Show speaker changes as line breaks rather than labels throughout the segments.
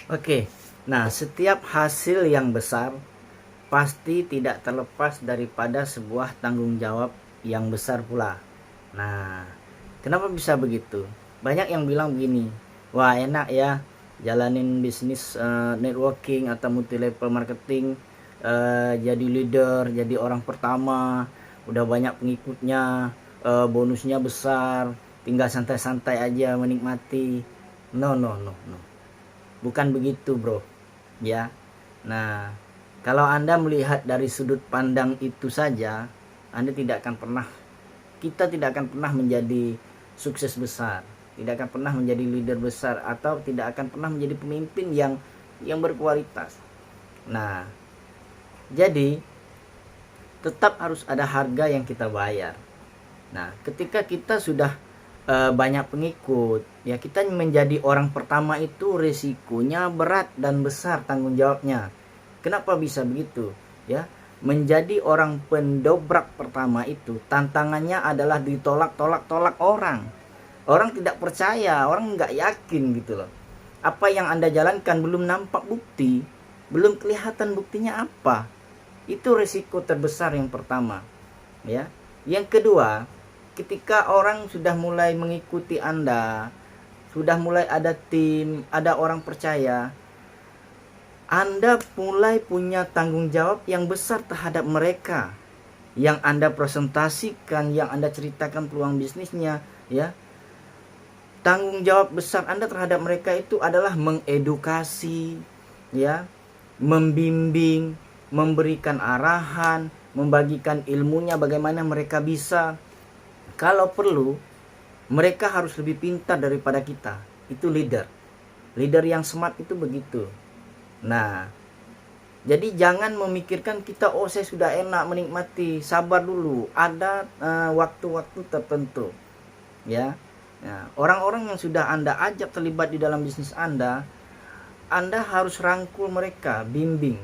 Oke, nah setiap hasil yang besar pasti tidak terlepas daripada sebuah tanggung jawab yang besar pula. Nah, kenapa bisa begitu? Banyak yang bilang begini, wah enak ya jalanin bisnis networking atau multi level marketing, jadi leader, jadi orang pertama, udah banyak pengikutnya, bonusnya besar, tinggal santai-santai aja menikmati. No, no, no, no. Bukan begitu, bro. Ya. Nah, kalau Anda melihat dari sudut pandang itu saja, Anda tidak akan pernah kita tidak akan pernah menjadi sukses besar, tidak akan pernah menjadi leader besar, atau tidak akan pernah menjadi pemimpin yang berkualitas. Nah, jadi tetap harus ada harga yang kita bayar. Nah, ketika kita sudah banyak pengikut, ya kita menjadi orang pertama itu resikonya berat dan besar tanggung jawabnya. Kenapa bisa begitu? Ya, menjadi orang pendobrak pertama itu tantangannya adalah ditolak-tolak orang. Orang tidak percaya, orang nggak yakin gitu loh. Apa yang Anda jalankan belum nampak bukti, belum kelihatan buktinya apa. Itu resiko terbesar yang pertama, ya. Yang kedua, ketika orang sudah mulai mengikuti Anda, sudah mulai ada tim, ada orang percaya, Anda mulai punya tanggung jawab yang besar terhadap mereka. Yang Anda presentasikan, yang Anda ceritakan peluang bisnisnya, ya. Tanggung jawab besar Anda terhadap mereka itu adalah mengedukasi, ya, membimbing, memberikan arahan, membagikan ilmunya bagaimana mereka bisa. Kalau perlu, mereka harus lebih pintar daripada kita. Itu leader. Leader yang smart itu begitu. Nah, jadi jangan memikirkan kita, oh saya sudah enak menikmati, sabar dulu. Ada waktu-waktu tertentu. Ya. Nah, orang-orang yang sudah Anda ajak terlibat di dalam bisnis Anda harus rangkul mereka, bimbing.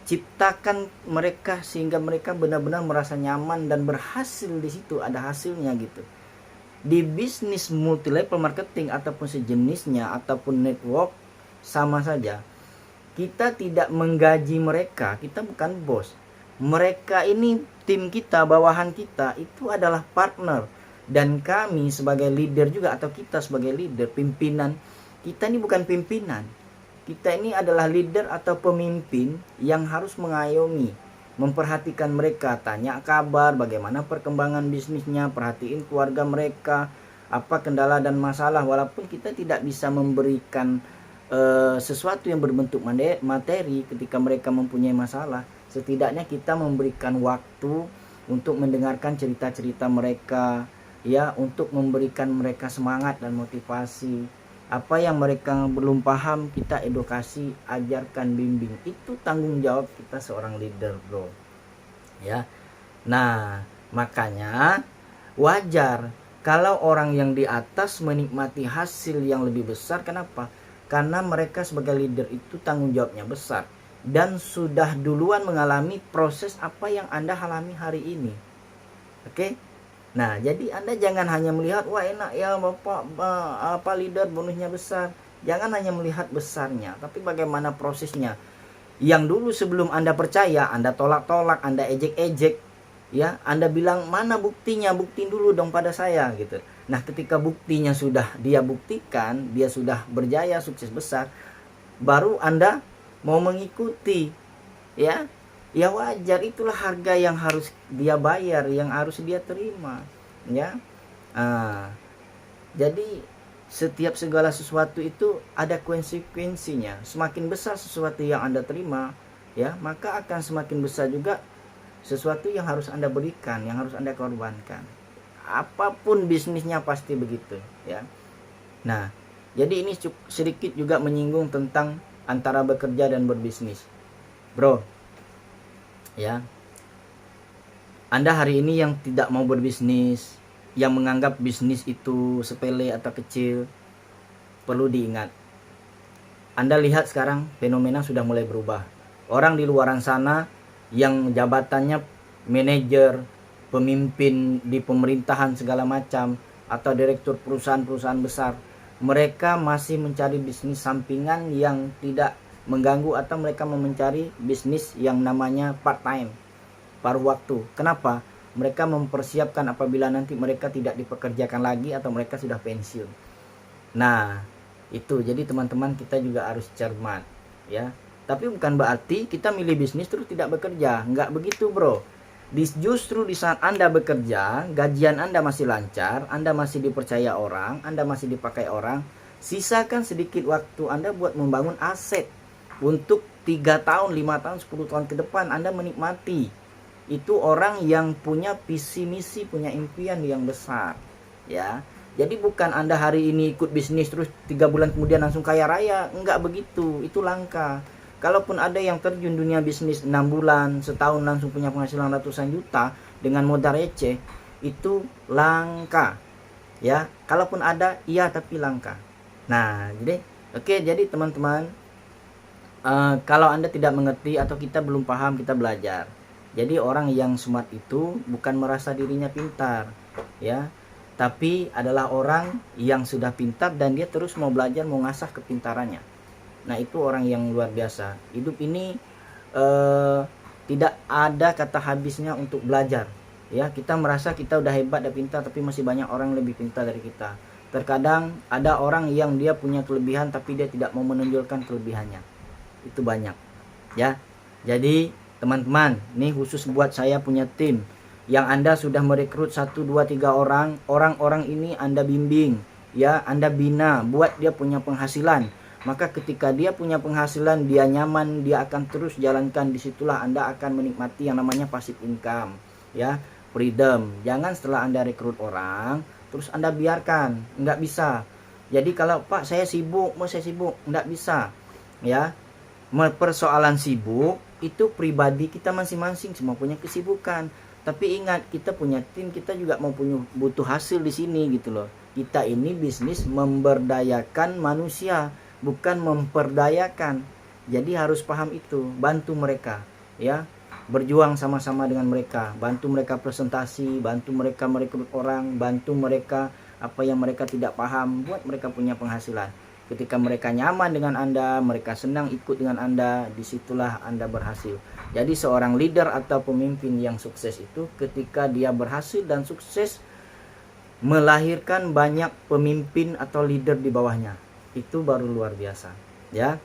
Ciptakan mereka sehingga mereka benar-benar merasa nyaman dan berhasil di situ, ada hasilnya gitu. Di bisnis multi level marketing ataupun sejenisnya ataupun network sama saja. Kita tidak menggaji mereka, kita bukan bos. Mereka ini tim kita, bawahan kita itu adalah partner. Dan kami sebagai leader juga, atau kita sebagai leader, pimpinan, kita ini bukan pimpinan. Kita ini adalah leader atau pemimpin yang harus mengayomi, memperhatikan mereka, tanya kabar, bagaimana perkembangan bisnisnya, perhatiin keluarga mereka, apa kendala dan masalah. Walaupun kita tidak bisa memberikan sesuatu yang berbentuk materi ketika mereka mempunyai masalah, setidaknya kita memberikan waktu untuk mendengarkan cerita-cerita mereka, ya, untuk memberikan mereka semangat dan motivasi. Apa yang mereka belum paham, kita edukasi, ajarkan, bimbing. Itu tanggung jawab kita seorang leader, bro. Ya. Nah, makanya wajar kalau orang yang di atas menikmati hasil yang lebih besar. Kenapa? Karena mereka sebagai leader itu tanggung jawabnya besar dan sudah duluan mengalami proses apa yang Anda alami hari ini. Oke? Nah, jadi Anda jangan hanya melihat, wah enak ya Bapak, apa leader bonusnya besar. Jangan hanya melihat besarnya, tapi bagaimana prosesnya. Yang dulu sebelum Anda percaya, Anda tolak-tolak, Anda ejek-ejek, ya, Anda bilang mana buktinya, buktiin dulu dong pada saya gitu. Nah, ketika buktinya sudah dia buktikan, dia sudah berjaya sukses besar, baru Anda mau mengikuti, ya. Ya wajar, itulah harga yang harus dia bayar, yang harus dia terima, ya. Jadi setiap segala sesuatu itu ada konsekuensinya. Semakin besar sesuatu yang Anda terima, ya, maka akan semakin besar juga sesuatu yang harus Anda berikan, yang harus Anda korbankan. Apapun bisnisnya pasti begitu, ya. Nah, jadi ini sedikit juga menyinggung tentang antara bekerja dan berbisnis, bro. Ya, Anda hari ini yang tidak mau berbisnis, yang menganggap bisnis itu sepele atau kecil, perlu diingat. Anda lihat sekarang fenomena sudah mulai berubah. Orang di luaran sana yang jabatannya manajer, pemimpin di pemerintahan segala macam, atau direktur perusahaan-perusahaan besar, mereka masih mencari bisnis sampingan yang tidak mengganggu, atau mereka mau mencari bisnis yang namanya part time, paruh waktu. Kenapa? Mereka mempersiapkan apabila nanti mereka tidak dipekerjakan lagi atau mereka sudah pensiun. Nah, itu jadi teman-teman, kita juga harus cermat ya. Tapi bukan berarti kita milih bisnis terus tidak bekerja. Enggak begitu, bro. Justru di saat Anda bekerja, gajian Anda masih lancar, Anda masih dipercaya orang, Anda masih dipakai orang, sisakan sedikit waktu Anda buat membangun aset untuk 3 tahun, 5 tahun, 10 tahun ke depan. Anda menikmati. Itu orang yang punya visi misi, punya impian yang besar ya. Jadi bukan Anda hari ini ikut bisnis terus 3 bulan kemudian langsung kaya raya. Enggak begitu, itu langka. Kalaupun ada yang terjun dunia bisnis 6 bulan, setahun langsung punya penghasilan ratusan juta dengan modal receh, itu langka ya. Kalaupun ada, iya, tapi langka. Nah, jadi teman-teman, kalau Anda tidak mengerti atau kita belum paham, kita belajar. Jadi orang yang smart itu bukan merasa dirinya pintar ya, tapi adalah orang yang sudah pintar dan dia terus mau belajar, mau ngasah kepintarannya. Nah, itu orang yang luar biasa. Hidup ini tidak ada kata habisnya untuk belajar ya. Kita merasa kita udah hebat, udah pintar, tapi masih banyak orang yang lebih pintar dari kita. Terkadang ada orang yang dia punya kelebihan tapi dia tidak mau menonjolkan kelebihannya. Itu banyak ya. Jadi teman-teman, ini khusus buat saya punya tim yang Anda sudah merekrut 1, 2, 3 orang. Orang-orang ini Anda bimbing ya, Anda bina buat dia punya penghasilan. Maka ketika dia punya penghasilan, dia nyaman, dia akan terus jalankan. Disitulah Anda akan menikmati yang namanya passive income ya, freedom. Jangan setelah Anda rekrut orang terus Anda biarkan, nggak bisa. Jadi kalau Pak saya sibuk, nggak bisa ya. Persoalan sibuk itu pribadi kita masing-masing, semua punya kesibukan. Tapi ingat, kita punya tim, kita juga butuh hasil di sini gitu loh. Kita ini bisnis memberdayakan manusia, bukan memperdayakan. Jadi harus paham itu, bantu mereka ya, berjuang sama-sama dengan mereka, bantu mereka presentasi, bantu mereka merekrut orang, bantu mereka apa yang mereka tidak paham, buat mereka punya penghasilan. Ketika mereka nyaman dengan Anda, mereka senang ikut dengan Anda, disitulah Anda berhasil. Jadi seorang leader atau pemimpin yang sukses itu ketika dia berhasil dan sukses melahirkan banyak pemimpin atau leader di bawahnya, itu baru luar biasa ya.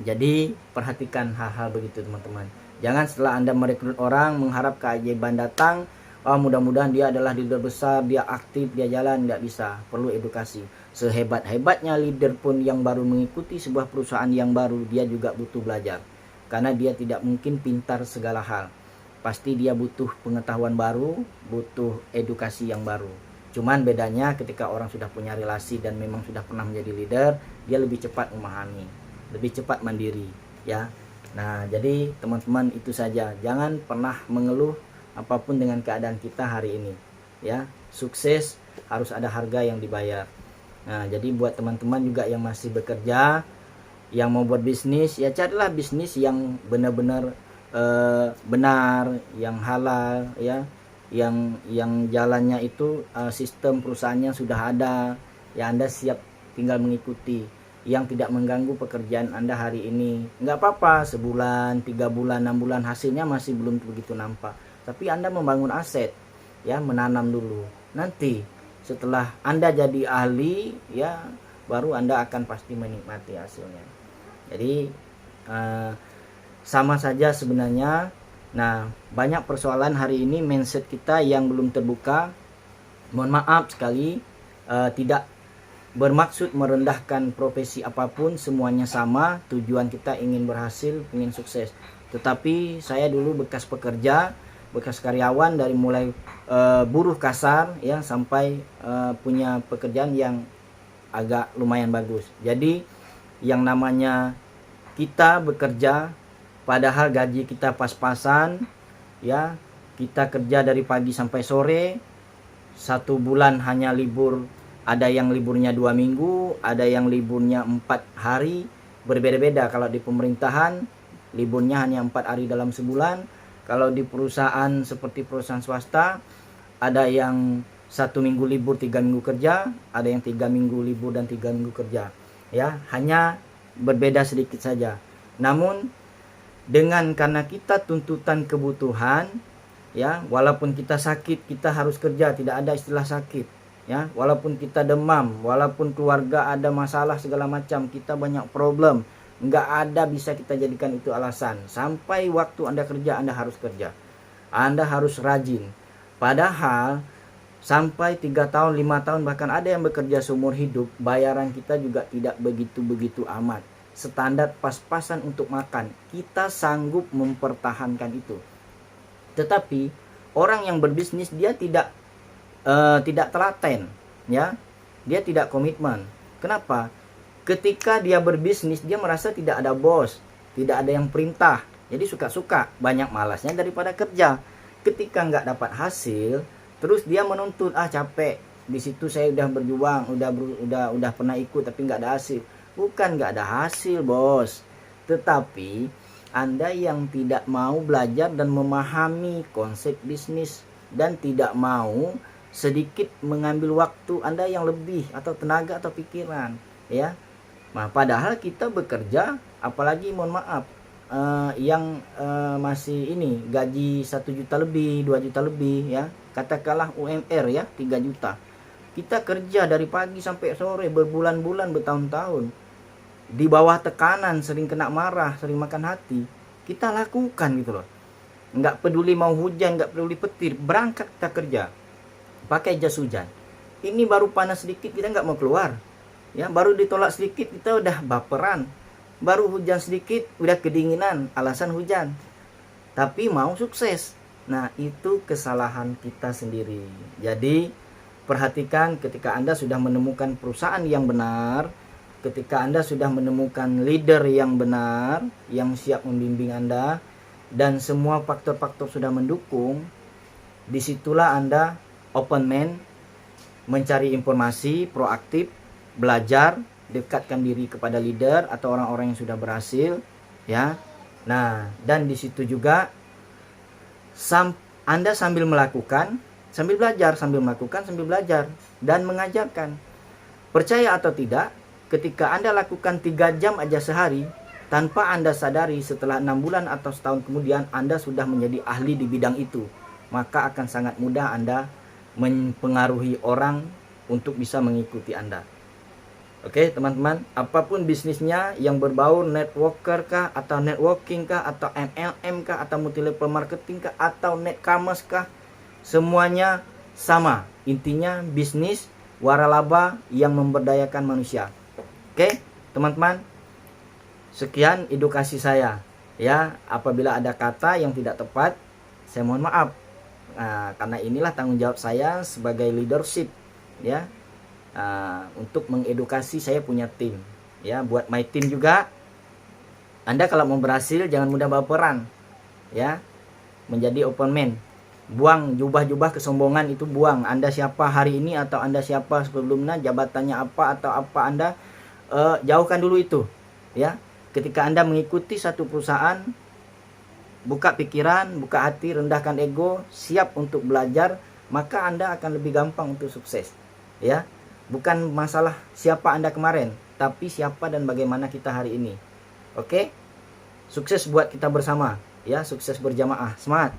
Jadi perhatikan hal-hal begitu teman-teman. Jangan setelah Anda merekrut orang mengharap keajaiban datang. Oh, mudah-mudahan dia adalah leader besar, dia aktif, dia jalan. Nggak bisa, perlu edukasi. Sehebat-hebatnya leader pun yang baru mengikuti sebuah perusahaan yang baru, dia juga butuh belajar. Karena dia tidak mungkin pintar segala hal. Pasti dia butuh pengetahuan baru, butuh edukasi yang baru. Cuman bedanya ketika orang sudah punya relasi dan memang sudah pernah menjadi leader, dia lebih cepat memahami, lebih cepat mandiri ya. Nah, jadi teman-teman itu saja. Jangan pernah mengeluh apapun dengan keadaan kita hari ini ya. Sukses harus ada harga yang dibayar. Nah, jadi buat teman-teman juga yang masih bekerja, yang mau buat bisnis, ya carilah bisnis yang benar-benar benar, yang halal ya, yang jalannya itu sistem perusahaannya sudah ada ya. Anda siap tinggal mengikuti, yang tidak mengganggu pekerjaan Anda hari ini. Nggak apa-apa, sebulan, 3 bulan, 6 bulan hasilnya masih belum begitu nampak, tapi Anda membangun aset ya, menanam dulu. Nanti setelah Anda jadi ahli ya, baru Anda akan pasti menikmati hasilnya. Jadi sama saja sebenarnya. Nah, banyak persoalan hari ini mindset kita yang belum terbuka. Mohon maaf sekali, tidak bermaksud merendahkan profesi apapun, semuanya sama. Tujuan kita ingin berhasil, ingin sukses. Tetapi saya dulu bekas pekerja, bekas karyawan, dari mulai buruh kasar ya sampai punya pekerjaan yang agak lumayan bagus. Jadi yang namanya kita bekerja padahal gaji kita pas-pasan ya, kita kerja dari pagi sampai sore, 1 bulan hanya libur, ada yang liburnya 2 minggu, ada yang liburnya 4 hari, berbeda-beda. Kalau di pemerintahan liburnya hanya 4 hari dalam sebulan. Kalau di perusahaan seperti perusahaan swasta ada yang 1 minggu libur 3 minggu kerja, ada yang 3 minggu libur dan 3 minggu kerja, ya, hanya berbeda sedikit saja. Namun karena kita tuntutan kebutuhan, ya, walaupun kita sakit kita harus kerja, tidak ada istilah sakit, ya, walaupun kita demam, walaupun keluarga ada masalah segala macam, kita banyak problem, nggak ada bisa kita jadikan itu alasan. Sampai waktu Anda kerja, Anda harus kerja, Anda harus rajin. Padahal sampai 3 tahun, 5 tahun, bahkan ada yang bekerja seumur hidup, bayaran kita juga tidak begitu-begitu amat. Standar pas-pasan untuk makan, kita sanggup mempertahankan itu. Tetapi orang yang berbisnis dia tidak telaten, ya, dia tidak komitmen. Kenapa? Ketika dia berbisnis dia merasa tidak ada bos, tidak ada yang perintah, jadi suka-suka, banyak malasnya daripada kerja. Ketika nggak dapat hasil, terus dia menuntut, capek, di situ saya udah berjuang, udah pernah ikut tapi nggak ada hasil. Bukan nggak ada hasil, bos, tetapi Anda yang tidak mau belajar dan memahami konsep bisnis, dan tidak mau sedikit mengambil waktu Anda yang lebih, atau tenaga atau pikiran, ya. Nah, padahal kita bekerja, apalagi mohon maaf, yang masih ini gaji 1 juta lebih, 2 juta lebih, ya, katakanlah UMR, ya, 3 juta. Kita kerja dari pagi sampai sore berbulan-bulan, bertahun-tahun, di bawah tekanan, sering kena marah, sering makan hati, kita lakukan gitu loh. Nggak peduli mau hujan, nggak peduli petir, berangkat kita kerja pakai jas hujan. Ini baru panas sedikit kita nggak mau keluar, ya, baru ditolak sedikit kita udah baperan, baru hujan sedikit udah kedinginan, alasan hujan, tapi mau sukses. Nah, itu kesalahan kita sendiri. Jadi perhatikan, ketika Anda sudah menemukan perusahaan yang benar, ketika Anda sudah menemukan leader yang benar, yang siap membimbing Anda, dan semua faktor-faktor sudah mendukung, disitulah Anda open mind, mencari informasi, proaktif, belajar, dekatkan diri kepada leader atau orang-orang yang sudah berhasil, ya. Nah, dan di situ juga Anda sambil melakukan, sambil belajar, sambil melakukan, sambil belajar, dan mengajarkan. Percaya atau tidak, ketika Anda lakukan 3 jam aja sehari, tanpa Anda sadari, setelah 6 bulan atau setahun kemudian Anda sudah menjadi ahli di bidang itu. Maka akan sangat mudah Anda mempengaruhi orang untuk bisa mengikuti Anda. Oke, teman-teman, apapun bisnisnya yang berbau networker kah, atau networking kah, atau MLM kah, atau multi level marketing kah, atau net commerce kah, semuanya sama. Intinya bisnis waralaba yang memberdayakan manusia. Oke, teman-teman, sekian edukasi saya, ya. Apabila ada kata yang tidak tepat, saya mohon maaf. Nah, karena inilah tanggung jawab saya sebagai leadership, ya, untuk mengedukasi. Saya punya tim, ya, buat my team juga. Anda kalau mau berhasil jangan mudah baperan, ya, menjadi open man. Buang jubah-jubah kesombongan itu, buang. Anda siapa hari ini atau Anda siapa sebelumnya, jabatannya apa atau apa, Anda jauhkan dulu itu, ya. Ketika Anda mengikuti satu perusahaan, buka pikiran, buka hati, rendahkan ego, siap untuk belajar, maka Anda akan lebih gampang untuk sukses, ya. Bukan masalah siapa Anda kemarin, tapi siapa dan bagaimana kita hari ini. Oke, sukses buat kita bersama, ya, sukses berjamaah, semangat.